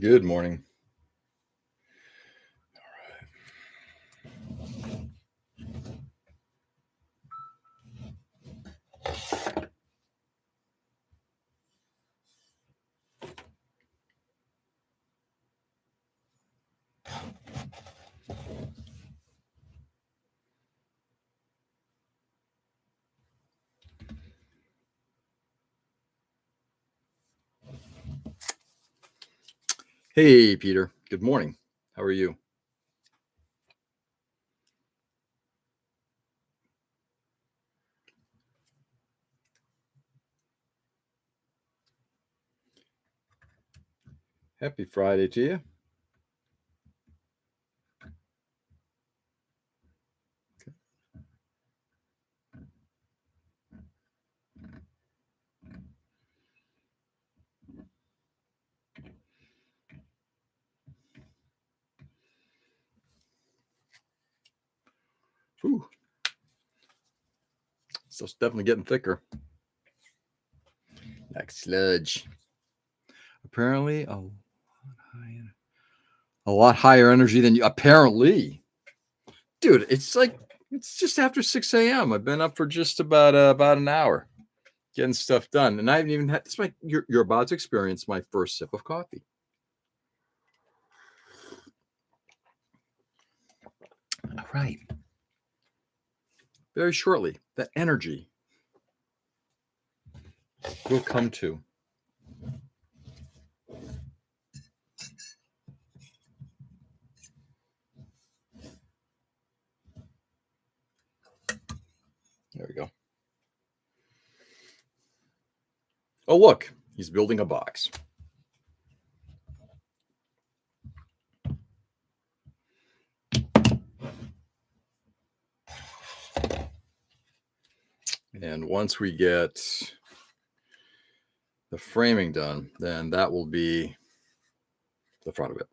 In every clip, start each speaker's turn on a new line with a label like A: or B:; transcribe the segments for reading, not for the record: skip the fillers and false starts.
A: Good morning. Hey, Peter. Good morning. How are you? Happy Friday to you. Whew. Stuff's definitely getting thicker. Like sludge. Apparently, a lot higher energy than you. Apparently, dude, it's just after 6 a.m. I've been up for just about an hour getting stuff done, and I haven't even had. You're about to experience my first sip of coffee. All right. Very shortly, that energy will come to. There we go. Oh, look, he's building a box. And once we get the framing done, then that will be the front of it.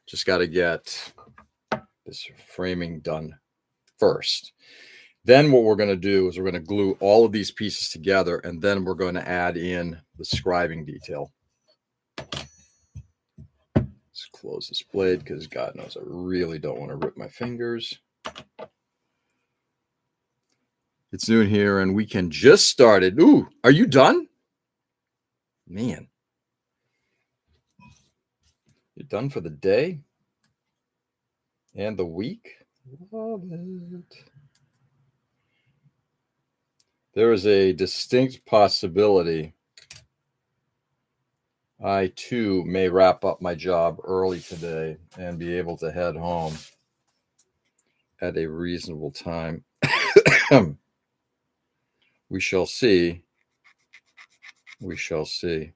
A: Just got to get this framing done first. Then what we're going to do is we're going to glue all of these pieces together, and then we're going to add in the scribing detail. Let's close this blade because God knows I really don't want to rip my fingers. It's noon here and weekend just started. Ooh, are you done? Man. You're done for the day and the week? Love it. There is a distinct possibility I too may wrap up my job early today and be able to head home at a reasonable time. We shall see. We shall see.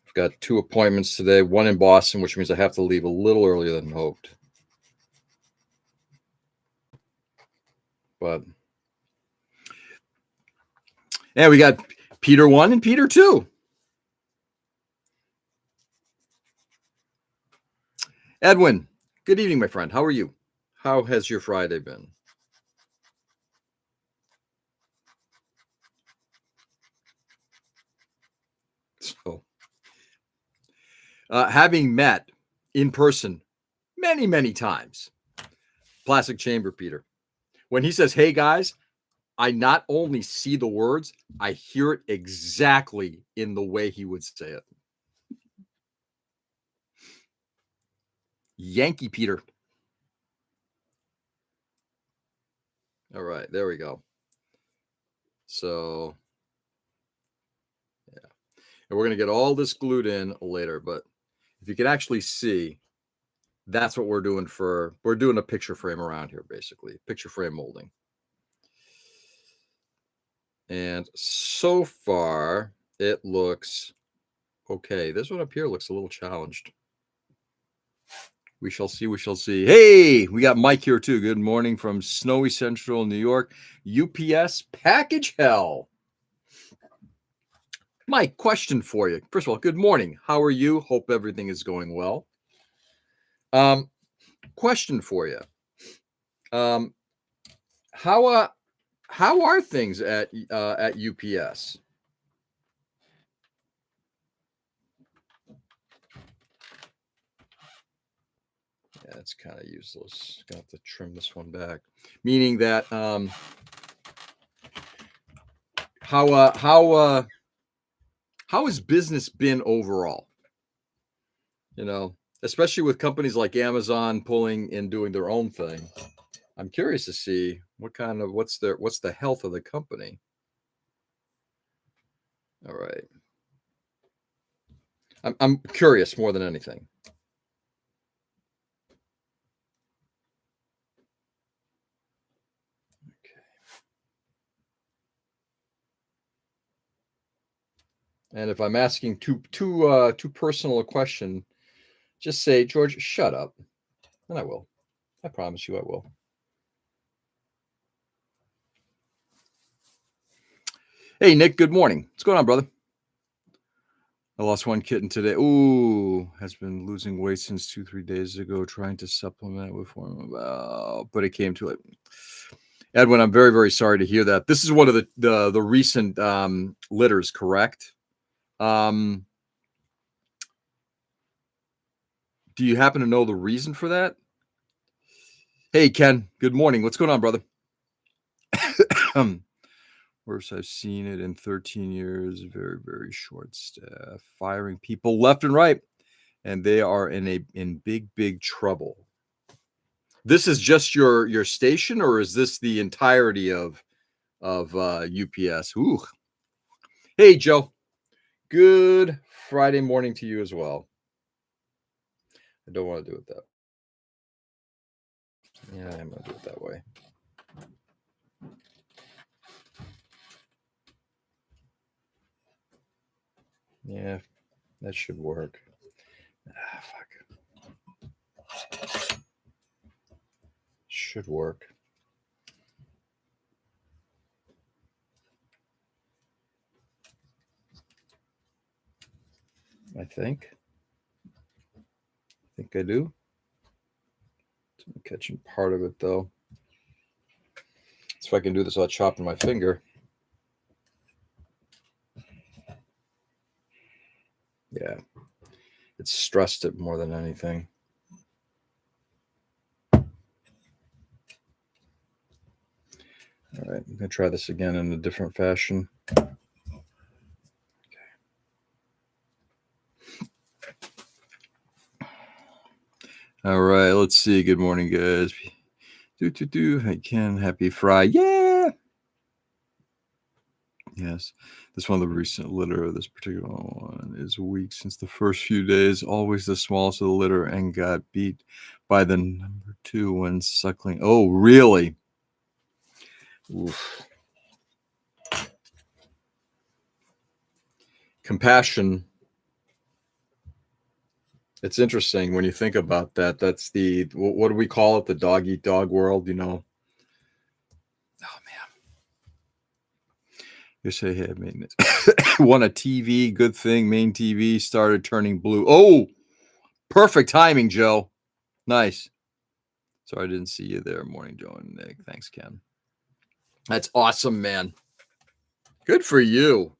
A: I've got 2 appointments today, one in Boston, which means I have to leave a little earlier than hoped. But yeah, we got Peter 1 and Peter 2. Edwin, good evening, my friend. How are you? How has your Friday been? So, having met in person many, many times, Plastic Chamber Peter, when he says, "Hey guys," I not only see the words, I hear it exactly in the way he would say it. Yankee Peter. All right, there we go. So, yeah. And we're going to get all this glued in later, but if you can actually see, that's what we're doing we're doing a picture frame around here, basically. Picture frame molding. And so far, it looks okay. This one up here looks a little challenged. We shall see. We shall see. Hey, we got Mike here too. Good morning from snowy central New York. UPS package hell. Mike, question for you. First of all, good morning. How are you? Hope everything is going well. Question for you. How are things at UPS? Yeah, it's kind of useless. Gonna have to trim this one back. Meaning that how has business been overall? You know, especially with companies like Amazon pulling and doing their own thing. I'm curious to see what's the health of the company. All right. I'm curious more than anything. Okay. And if I'm asking too personal a question, just say, George, shut up. And I will. I promise you I will. Hey Nick, good morning. What's going on, brother? I lost one kitten today. Ooh, has been losing weight since 2-3 days ago, trying to supplement with one, but it came to it. Edwin, I'm very, very sorry to hear that. This is one of the recent litters, correct? Do you happen to know the reason for that? Hey, Ken, good morning. What's going on, brother? Worst I've seen it in 13 years. Very, very short staff, firing people left and right, and they are in big, big trouble. This is just your station, or is this the entirety of UPS? Ooh. Hey, Joe. Good Friday morning to you as well. I don't want to do it that. Yeah, I'm gonna do it that way. Yeah, that should work. Fuck. Should work. I think. I do. I'm catching part of it though. So if I can do this without chopping my finger. Yeah. It's stressed it more than anything. All right, I'm gonna try this again in a different fashion. All right, let's see. Good morning, guys. Hey, Ken, happy Friday. Yeah. Yes. This one of the recent litter of this particular one is weak since the first few days, always the smallest of the litter, and got beat by the number 2 when suckling. Oh, really? Oof. Compassion. It's interesting when you think about that. That's what do we call it? The dog eat dog world, you know? Oh, man. You say, hey, maintenance. Won a TV, good thing. Main TV started turning blue. Oh, perfect timing, Joe. Nice. Sorry I didn't see you there. Morning, Joe and Nick. Thanks, Ken. That's awesome, man. Good for you.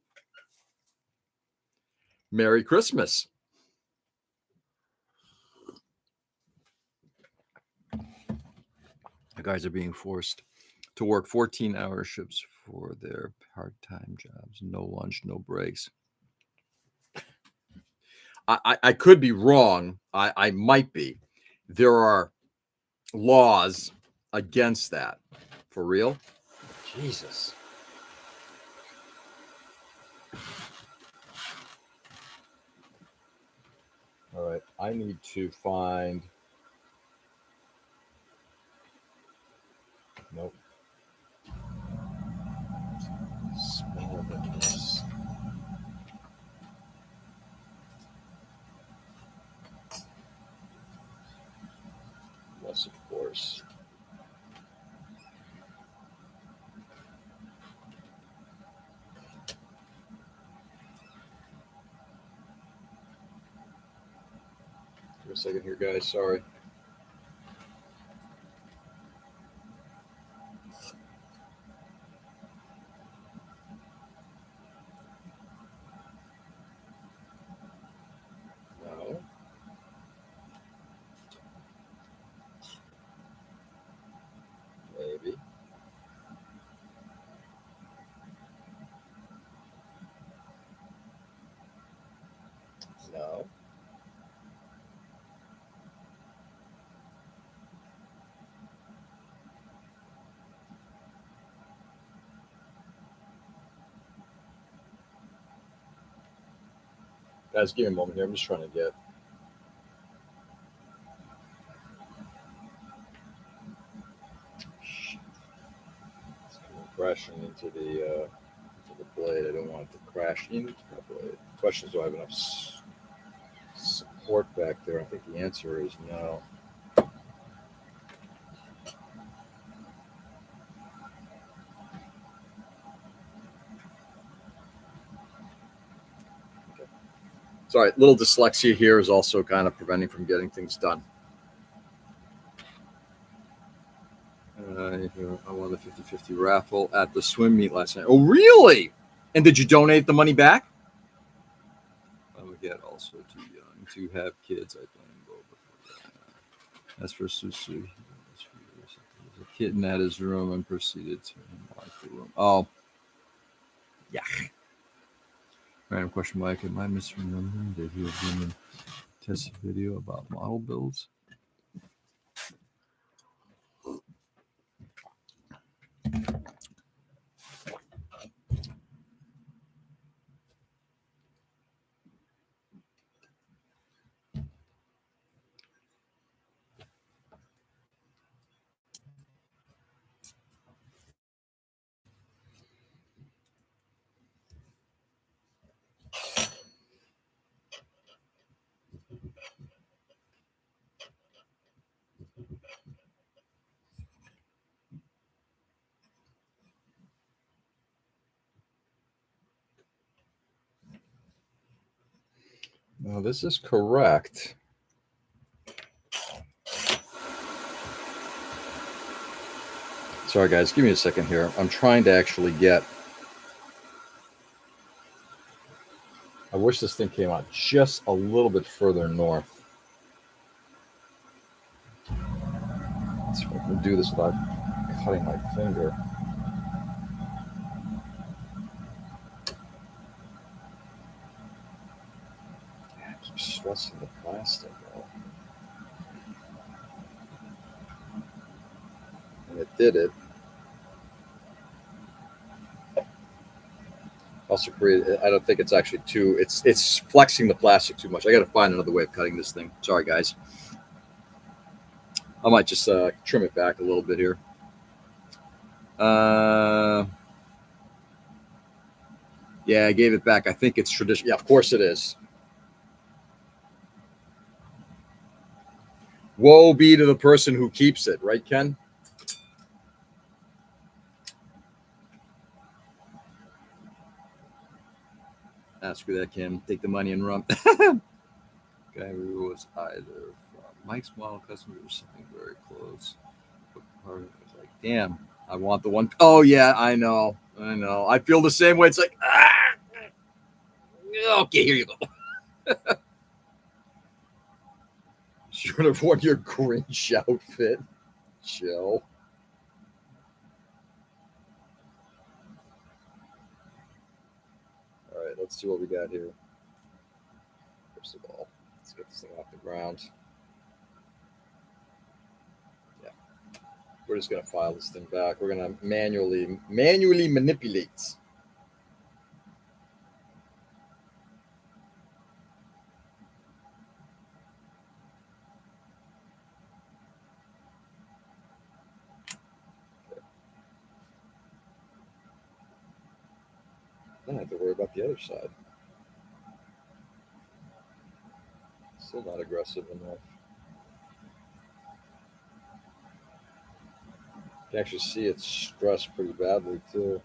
A: Merry Christmas. The guys are being forced to work 14-hour shifts for their part-time jobs. No lunch, no breaks. I could be wrong. I might be. There are laws against that. For real? Jesus. All right. I need to find. Nope. Smaller than this. Yes, of course. Give me a second here, guys. Sorry. No. no. Guys, give me a moment here. I'm just trying to get. It's crashing into the blade. I don't want it to crash into the blade. The question is, do I have enough support back there? I think the answer is no. Okay. Sorry, little dyslexia here is also kind of preventing from getting things done. I won the 50-50 raffle at the swim meet last night. Oh, really? And did you donate the money back? I'm again also too young to have kids. I blame both. As for Susu, there's a kitten at his room and proceeded to unlock the room. Oh, yeah. Random question, Mike. Am I misremembering? Did you have been a test video about model builds? No, this is correct. Sorry, guys. Give me a second here. I'm trying to actually get. I wish this thing came out just a little bit further north. Let's see if I can do this without cutting my finger. I keep stressing the plastic, though. And it did it. Also created. I don't think it's actually too. It's flexing the plastic too much. I got to find another way of cutting this thing. Sorry, guys. I might just trim it back a little bit here. Yeah, I gave it back. I think it's traditional. Yeah, of course it is. Woe be to the person who keeps it, right, Ken? Screw that, Kim. Take the money and run. Guy who was either from Mike's model customer or something very close. But part of it was like, damn, I want the one. Oh, yeah, I know. I feel the same way. It's like, okay, here you go. Should have worn your Grinch outfit, Joe. All right, let's see what we got here. First of all, let's get this thing off the ground. Yeah, we're just gonna file this thing back. We're gonna manually manipulate. I don't have to worry about the other side. Still not aggressive enough. You can actually see it's stressed pretty badly too.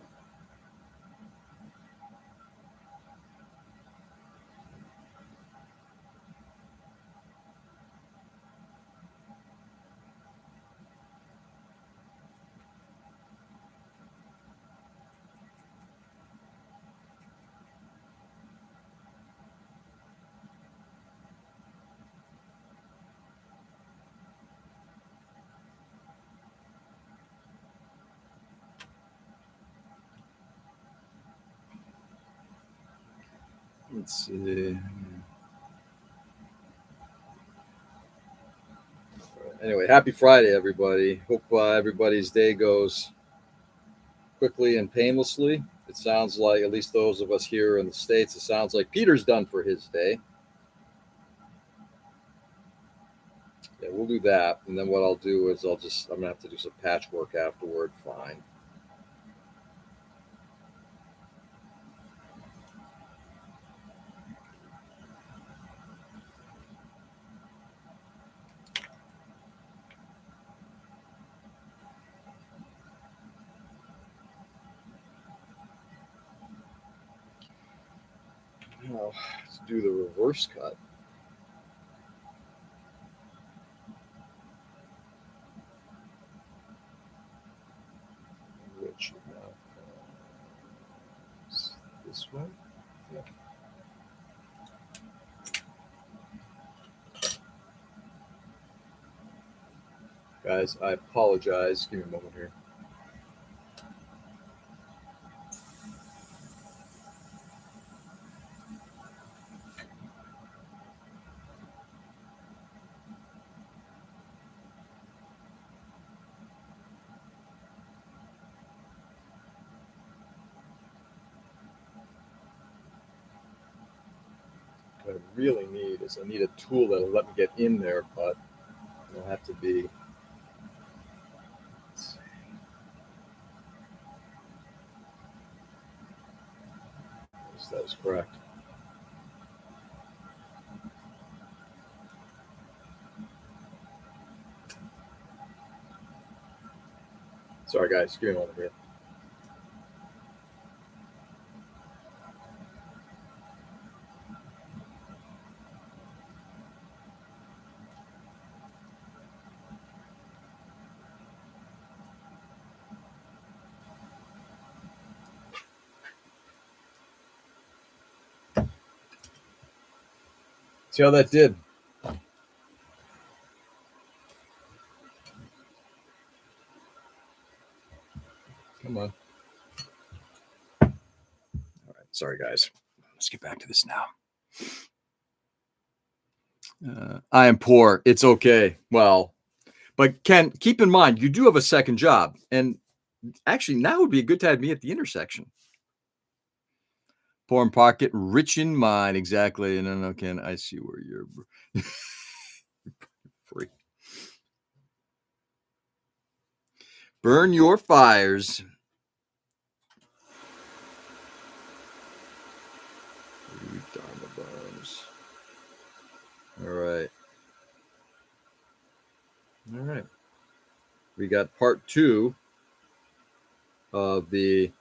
A: Let's see. Anyway, happy Friday, everybody. Hope everybody's day goes quickly and painlessly. It sounds like, at least those of us here in the States, it sounds like Peter's done for his day. Yeah, we'll do that. And then what I'll do is I'm going to have to do some patchwork afterward. Fine. Now, let's do the reverse cut. Which now comes this way. Yeah. Guys, I apologize. Give me a moment here. What I really need is I need a tool that'll let me get in there, but it'll have to be. Yes, that is correct. Sorry, guys. Give me a moment here. See how that did? Come on. All right. Sorry, guys. Let's get back to this now. I am poor. It's okay. Well, but Ken, keep in mind, you do have a second job. And actually, now would be a good time to be at the intersection. Poor in pocket, rich in mind. Exactly. No, Ken, I see where you're free. Burn your fires. All right. All right. We got part 2 of the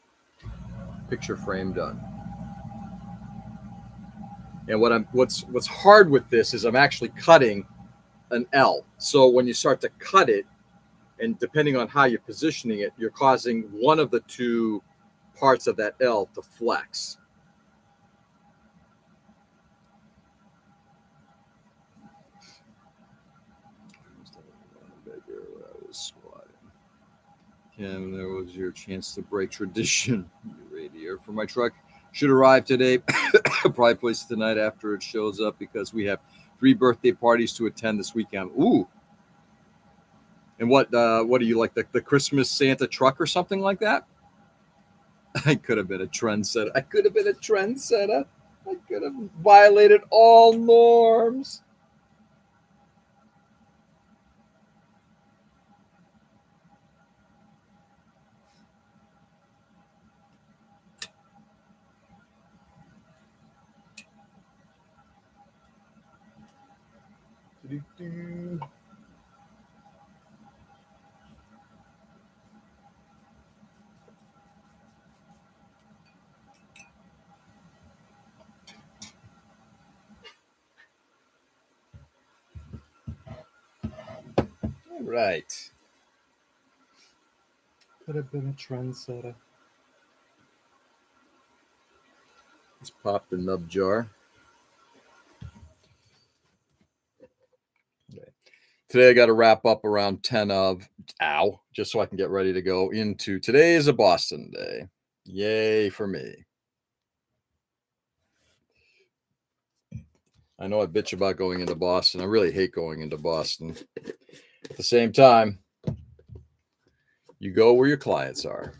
A: picture frame done. And what's hard with this is I'm actually cutting an L. So when you start to cut it, and depending on how you're positioning it, you're causing one of the two parts of that L to flex. Kim, there was your chance to break tradition. Radiator for my truck should arrive today. Probably place it tonight after it shows up because we have 3 birthday parties to attend this weekend. Ooh. And what do you like, the Christmas Santa truck or something like that? I could have been a trendsetter. I could have violated all norms. All right. Could have been a trendsetter. Let's pop the nub jar. Okay. Today I got to wrap up around 10 of, just so I can get ready to go into, today is a Boston day. Yay for me. I know I bitch about going into Boston. I really hate going into Boston. At the same time, you go where your clients are.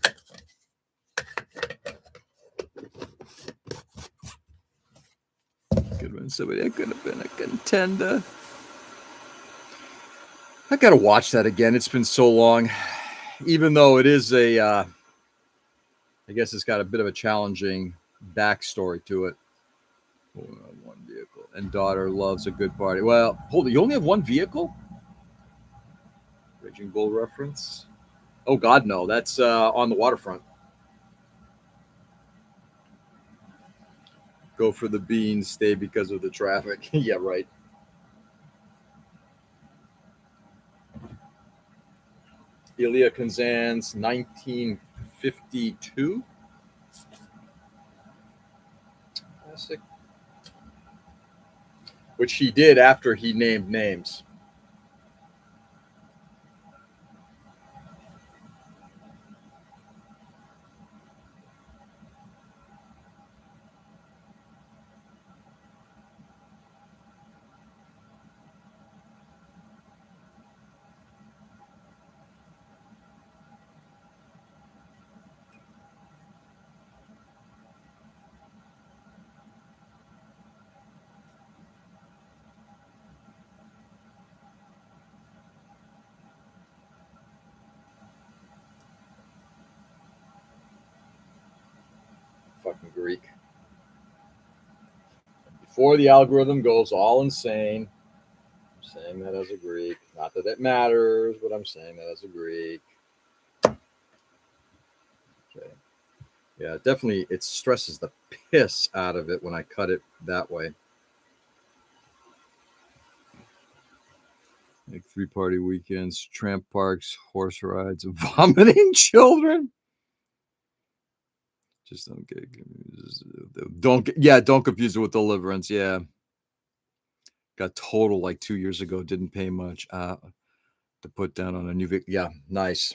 A: Could have been somebody that could have been a contender. I gotta watch that again. It's been so long. Even though it is I guess it's got a bit of a challenging backstory to it. One vehicle. And daughter loves a good party. Well, hold it. You only have one vehicle? Raging Bull reference? Oh, God, no. That's on the waterfront. Go for the beans, stay because of the traffic. Yeah, right. Ilya Kazan's 1952. Classic. Which he did after he named names. Fucking Greek. Before the algorithm goes all insane, I'm saying that as a Greek. Not that it matters, but I'm saying that as a Greek. Okay. Yeah, definitely it stresses the piss out of it when I cut it that way. Like 3-party weekends, tramp parks, horse rides, and vomiting children. Just don't confuse it with Deliverance. Yeah. Got total like 2 years ago. Didn't pay much to put down on a new vehicle. Yeah, nice.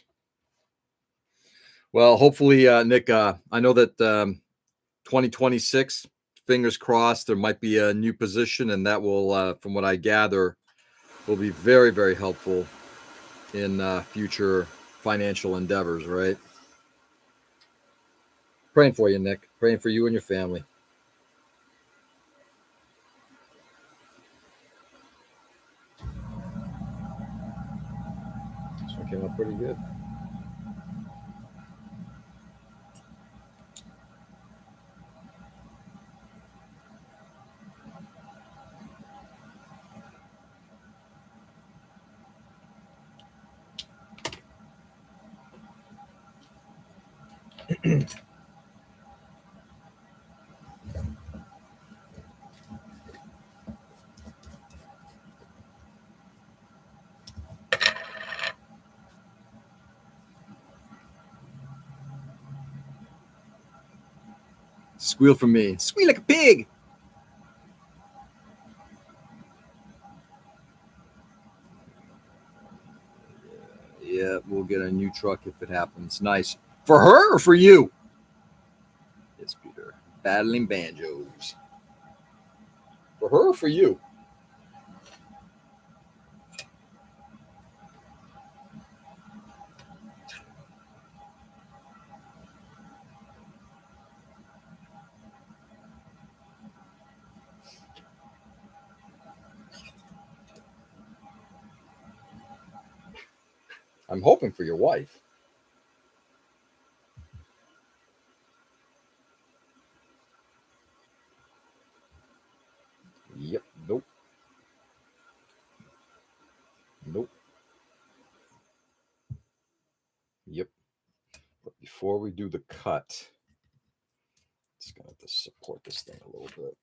A: Well, hopefully, Nick, I know that 2026, fingers crossed, there might be a new position, and that will, from what I gather, will be very, very helpful in future financial endeavors, right? Praying for you, Nick. Praying for you and your family. This one came out pretty good. Squeal for me. Squeal like a pig. Yeah, we'll get a new truck if it happens. Nice. For her or for you? Yes, Peter. Battling banjos. For her or for you? I'm hoping for your wife. Yep. Nope. Nope. Yep. But before we do the cut, just gonna have to support this thing a little bit.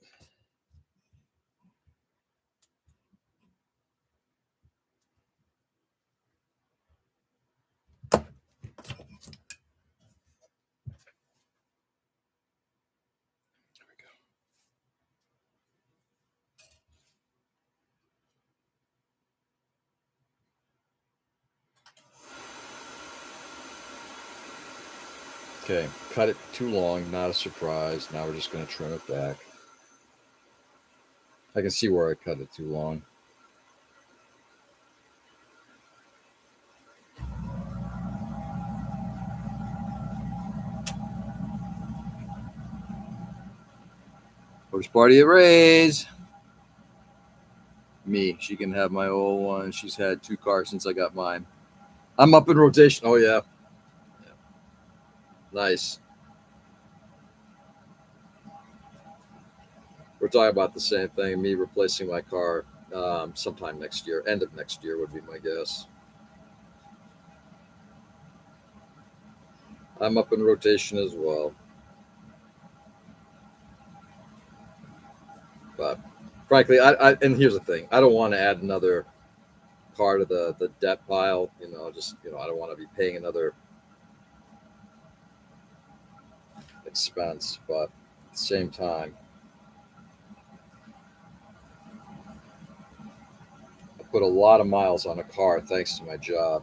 A: Okay, cut it too long, not a surprise. Now we're just going to trim it back. I can see where I cut it too long. First party at Ray's. Me. She can have my old one. She's had 2 cars since I got mine. I'm up in rotation. Oh, yeah. Nice. We're talking about the same thing. Me replacing my car sometime next year. End of next year would be my guess. I'm up in rotation as well. But frankly, and here's the thing. I don't want to add another car to the debt pile. I don't want to be paying another expense. But at the same time, I put a lot of miles on a car thanks to my job.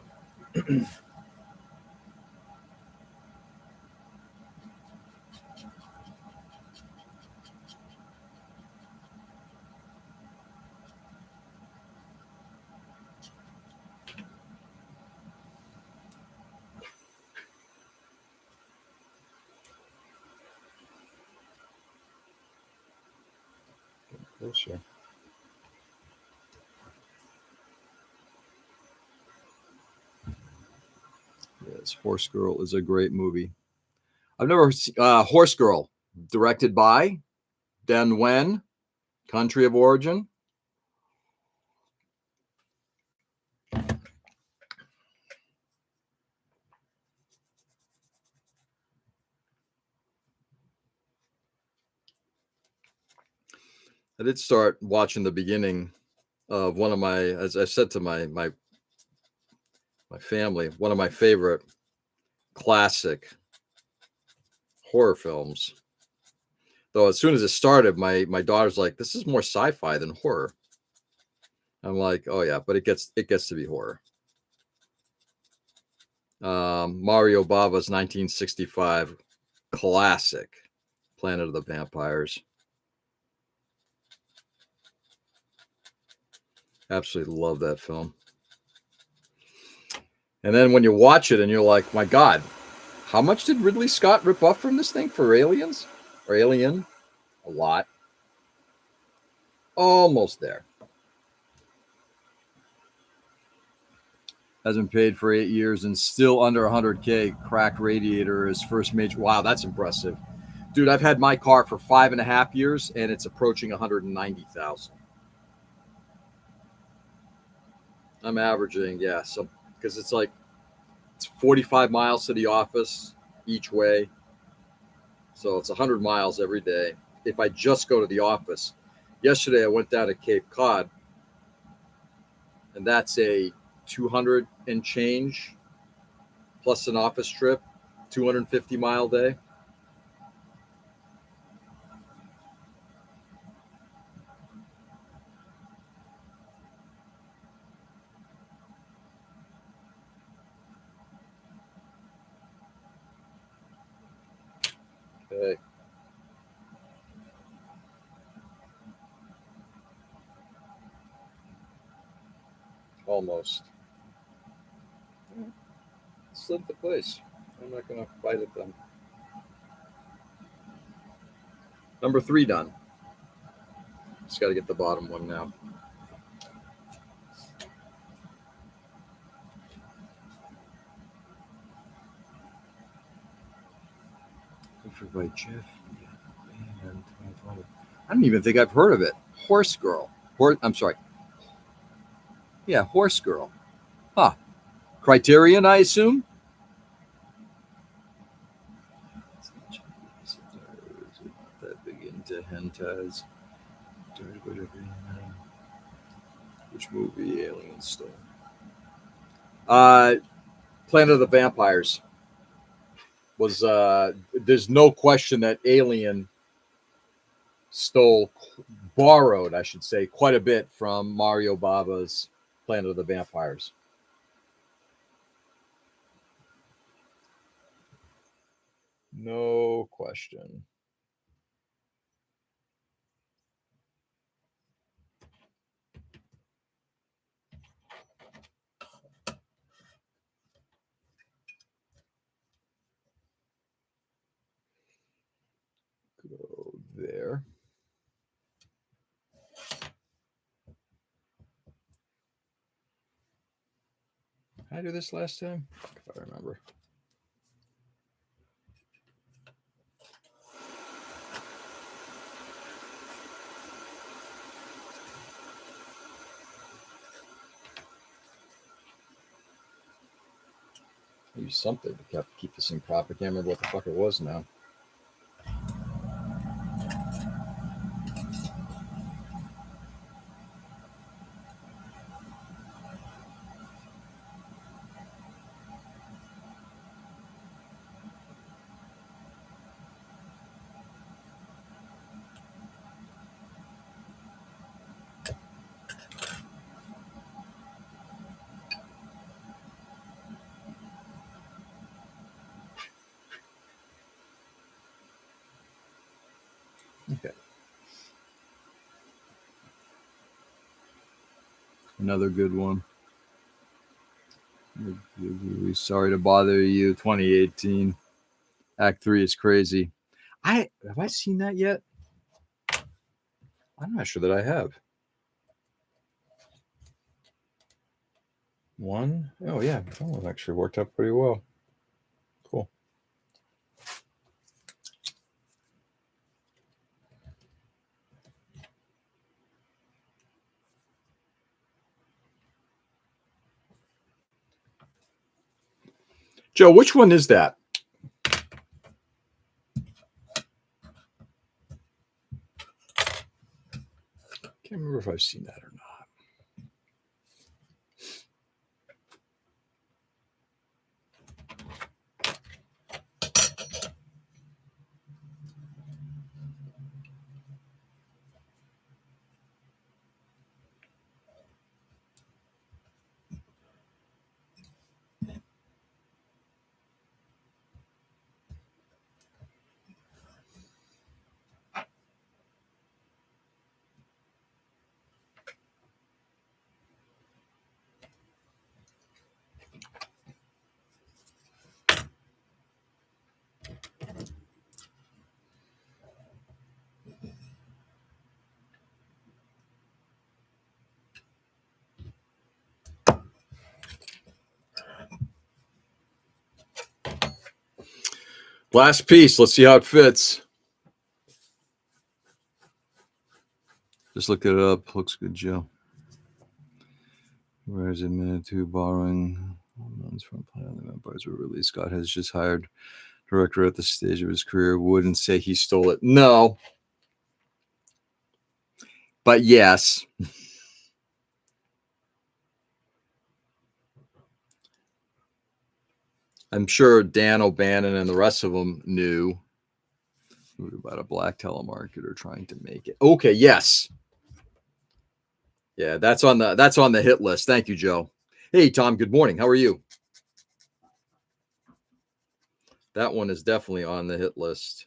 A: Closer. Yes, Horse Girl is a great movie. I've never seen Horse Girl, directed by Dan Nguyen, country of origin. I did start watching the beginning of one of my, as I said to my family, one of my favorite classic horror films. Though as soon as it started, my daughter's like, "This is more sci-fi than horror." I'm like, "Oh yeah," but it gets to be horror. Mario Bava's 1965 classic, Planet of the Vampires. Absolutely love that film. And then when you watch it and you're like, "My God, how much did Ridley Scott rip off from this thing for Aliens or Alien?" A lot. Almost there. Hasn't paid for 8 years and still under 100K. Cracked radiator is first major. Wow, that's impressive. Dude, I've had my car for 5.5 years and it's approaching 190,000. I'm averaging, yeah. So, because it's 45 miles to the office each way. So it's 100 miles every day. If I just go to the office, yesterday I went down to Cape Cod and that's a 200 and change plus an office trip, 250-mile day. Okay. Almost. Slip the place. I'm not going to fight it then. Number 3 done. Just got to get the bottom one now. By Jeff. I don't even think I've heard of it. Horse Girl. I'm sorry. Yeah, Horse Girl. Huh. Criterion, I assume? That big into hentais. Which movie? Alien stole. Planet of the Vampires was. There's no question that Alien borrowed, I should say, quite a bit from Mario Bava's Planet of the Vampires. No question. Go there. Did I do this last time? If I remember. Use something to keep this thing proper. I can't remember what the fuck it was now. Okay. Another good one. Sorry to bother you. 2018. Act 3 is crazy. Have I seen that yet? I'm not sure that I have. One? Oh yeah, that one actually worked out pretty well. Cool. Joe, which one is that? Can't remember if I've seen that or not. Last piece. Let's see how it fits. Just look it up. Looks good, Joe. Where is it? Minute 2 borrowing months from Planet the Vampires were released. Scott has just hired director at the stage of his career. Wouldn't say he stole it. No. But yes. I'm sure Dan O'Bannon and the rest of them knew about a black telemarketer trying to make it. Okay, yes. Yeah, that's on the hit list. Thank you, Joe. Hey, Tom, good morning. How are you? That one is definitely on the hit list.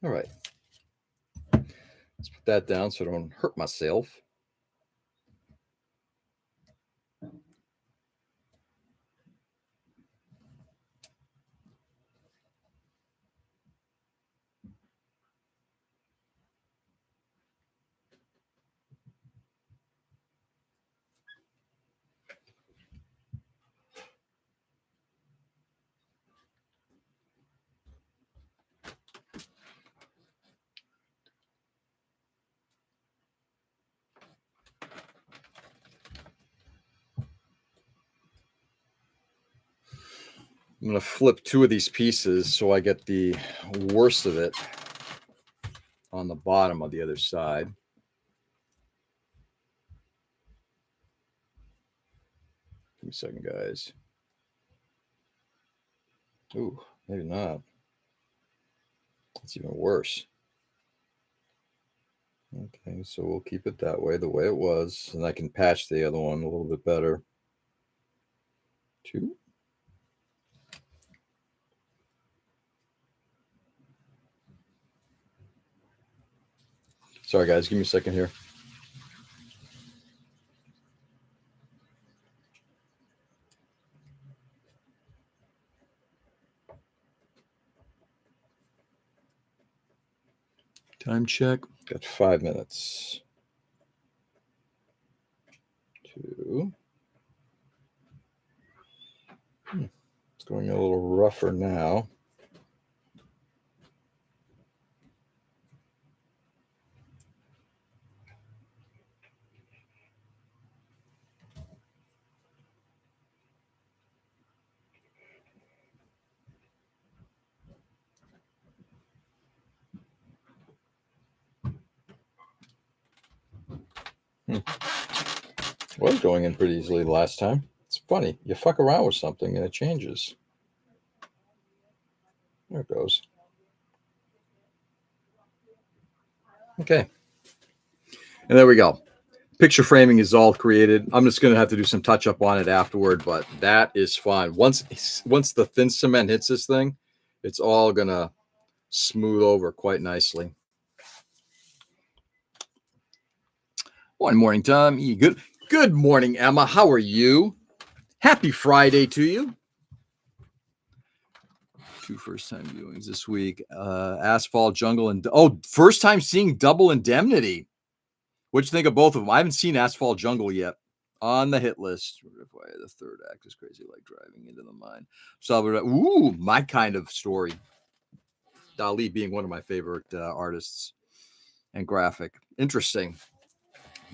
A: All right. Let's put that down so I don't hurt myself. I'm going to flip 2 of these pieces so I get the worst of it on the bottom of the other side. Give me a second, guys. Ooh, maybe not. It's even worse. Okay, so we'll keep it that way, the way it was, and I can patch the other one a little bit better. 2. Sorry, guys. Give me a second here. Time check. Got 5 minutes. 2. It's going a little rougher now. Was going in pretty easily last time. It's funny. You fuck around with something and it changes. There it goes. Okay. And there we go. Picture framing is all created. I'm just going to have to do some touch up on it afterward, but that is fine. Once the thin cement hits this thing, it's all going to smooth over quite nicely. One morning, Tom. Good morning, Emma. How are you? Happy Friday to you. 2 first-time viewings this week. Asphalt, Jungle, and first time seeing Double Indemnity. What'd you think of both of them? I haven't seen Asphalt Jungle yet. On the hit list. The third act is crazy, like driving into the mine. Salvador, my kind of story. Dali being one of my favorite artists and graphic. Interesting.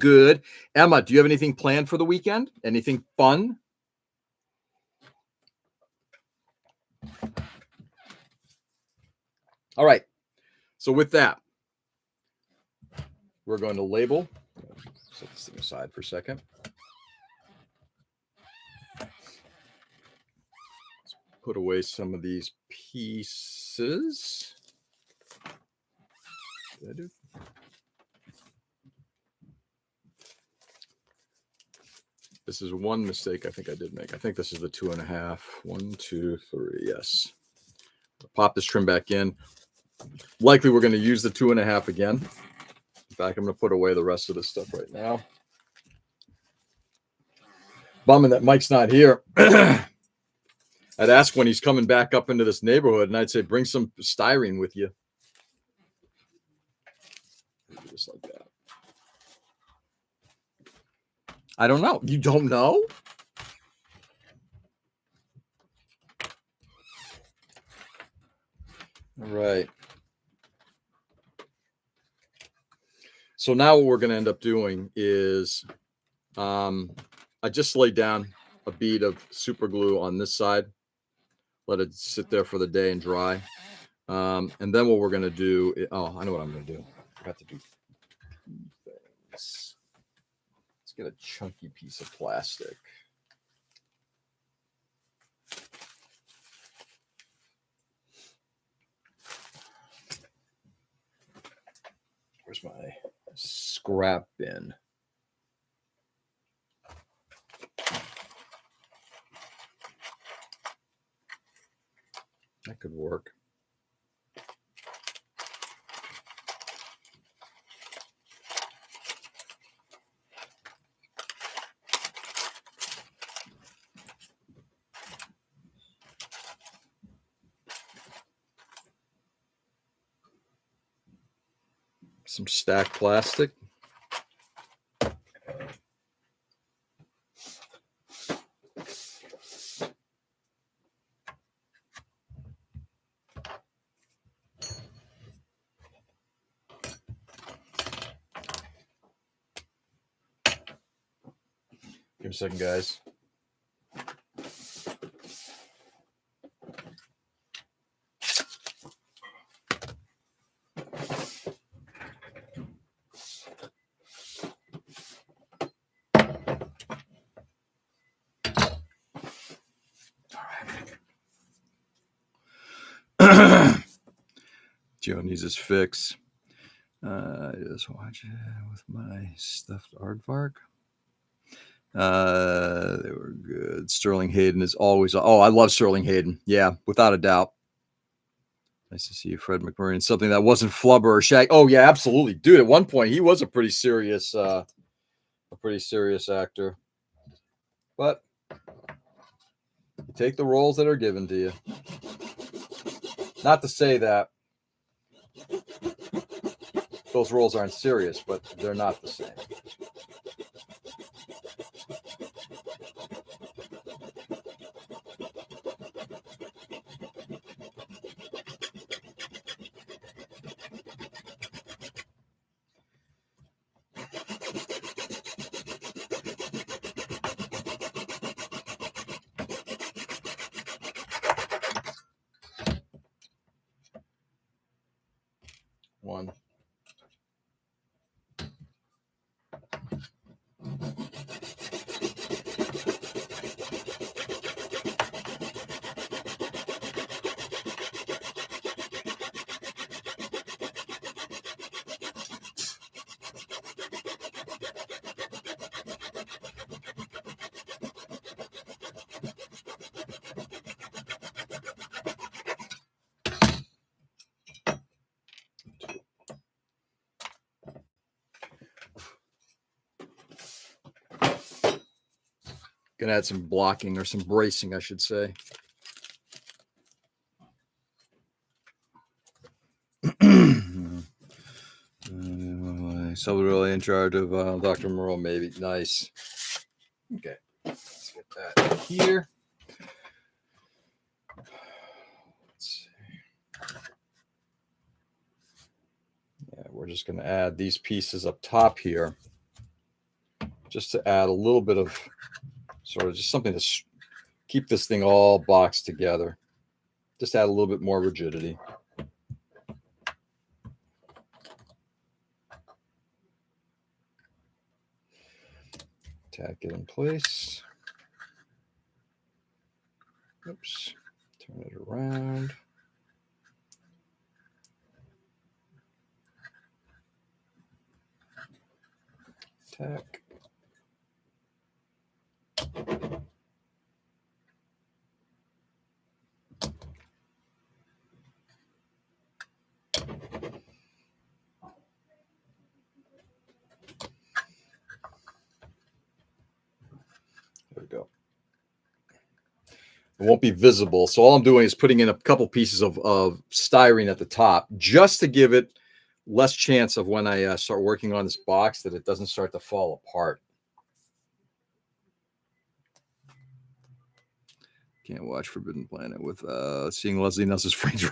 A: Good. Emma, do you have anything planned for the weekend? Anything fun? All right. So with that, we're going to label. Set this thing aside for a second. Let's put away some of these pieces. Did I do? This is one mistake I think I did make. I think this is the 2.5. 1, 2, 3. Yes. Pop this trim back in. Likely we're going to use the 2.5 again. In fact, I'm going to put away the rest of this stuff right now. Bumming that Mike's not here. I'd ask when he's coming back up into this neighborhood, and I'd say, bring some styrene with you. Just like that. I don't know. You don't know? All right. So now what we're going to end up doing is I just laid down a bead of super glue on this side, let it sit there for the day and dry. And then what we're going to do, I know what I'm going to do. I forgot to do things. Let's get a chunky piece of plastic. Where's my scrap bin? That could work. Some stacked plastic. Give me a second, guys. Joe needs his fix. Just watch it with my stuffed aardvark. They were good. Sterling Hayden is always. Oh, I love Sterling Hayden. Yeah, without a doubt. Nice to see you, Fred McMurray, in something that wasn't flubber or shag. Oh yeah, absolutely, dude. At one point, he was a pretty serious actor. But you take the roles that are given to you. Not to say that those roles aren't serious, but they're not the same. One. Gonna add some blocking or some bracing, I should say. Somebody really in charge of Dr. Moreau, maybe. Nice. Okay, let's get that here. Let's see. Yeah, we're just going to add these pieces up top here, just to add a little bit of sort of just something to keep this thing all boxed together. Just add a little bit more rigidity. Tack it in place. Oops. Turn it around. Tack. There we go. It won't be visible. So all I'm doing is putting in a couple pieces of styrene at the top just to give it less chance of when I start working on this box that it doesn't start to fall apart. Can't watch Forbidden Planet with seeing Leslie Nelson's Fringe.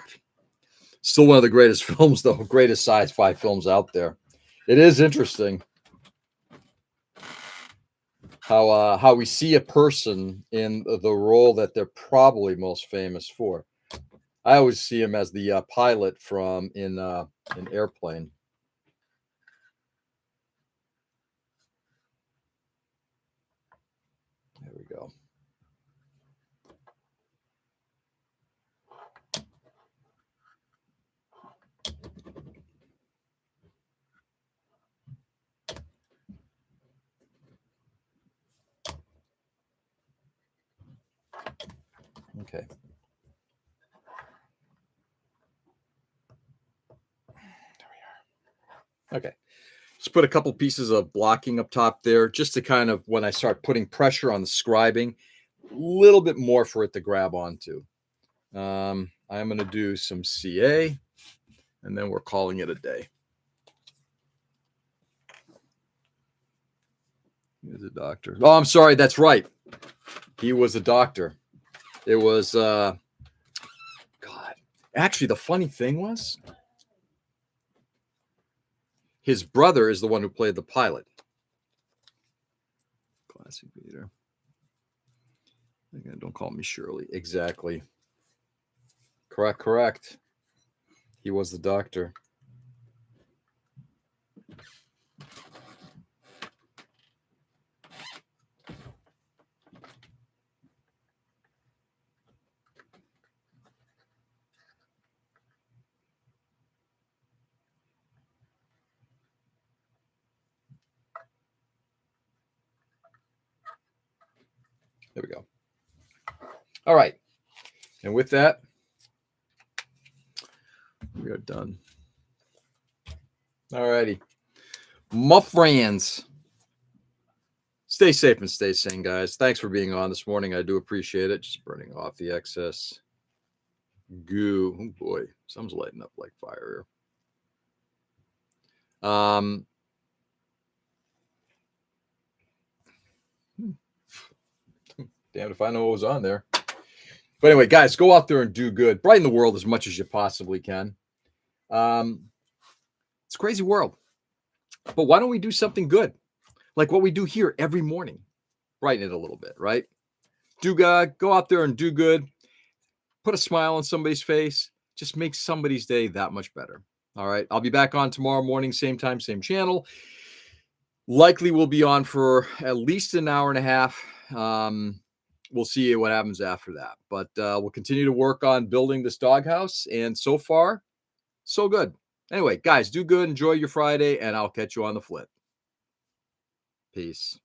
A: Still one of the greatest films, though. Greatest sci-fi films out there. It is interesting how we see a person in the role that they're probably most famous for. I always see him as the pilot from in Airplane. There we go. Okay. There we are. Okay. Just put a couple pieces of blocking up top there, just to kind of, when I start putting pressure on the scribing, a little bit more for it to grab onto. I'm going to do some CA, and then we're calling it a day. He's a doctor. Oh, I'm sorry. That's right. He was a doctor. It was, God. Actually, the funny thing was, his brother is the one who played the pilot. Classic Peter. Don't call me Shirley. Exactly. Correct. He was the doctor. There we go. All right. And with that, we are done. All righty. My friends, stay safe and stay sane, guys. Thanks for being on this morning. I do appreciate it. Just burning off the excess goo. Oh boy, something's lighting up like fire here. Damn if I know what was on there. But anyway, guys, go out there and do good. Brighten the world as much as you possibly can. It's a crazy world. But why don't we do something good? Like what we do here every morning. Brighten it a little bit, right? Do good. Go out there and do good. Put a smile on somebody's face. Just make somebody's day that much better. All right. I'll be back on tomorrow morning, same time, same channel. Likely we'll be on for at least an hour and a half. We'll see what happens after that. But we'll continue to work on building this doghouse. And so far, so good. Anyway, guys, do good. Enjoy your Friday, and I'll catch you on the flip. Peace.